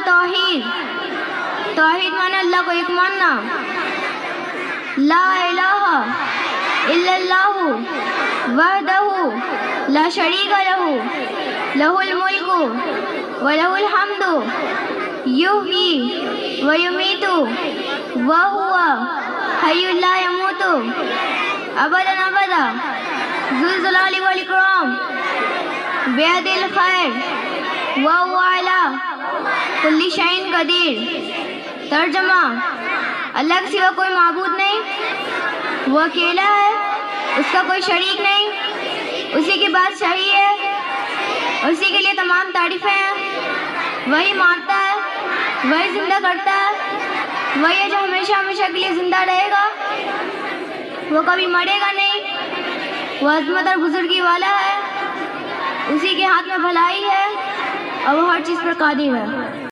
توحید. توحید مانا اللہ کو ایک ماننا. لا الہ الا اللہ وحدہ لا شریک لہ لہ الملک ولہ الحمد یحیی ویمیت وہو حی لا یموت ابدا ابدا ذو الجلال والاکرام بید الخیر وہو علی کل شیء قدیر. ترجمہ: اللہ کے سوا کوئی معبود نہیں، وہ اکیلا ہے، اس کا کوئی شریک نہیں، اسی کی بادشاہی ہے، اسی کے لیے تمام تعریفیں ہیں. وہی مارتا ہے، وہی زندہ کرتا ہے، وہی ہے جو ہمیشہ ہمیشہ کے لیے زندہ رہے گا، وہ کبھی مرے گا نہیں. وہ عظمت اور بزرگی والا ہے، اسی کے ہاتھ میں بھلائی ہے اور وہ ہر چیز پر قادر ہے.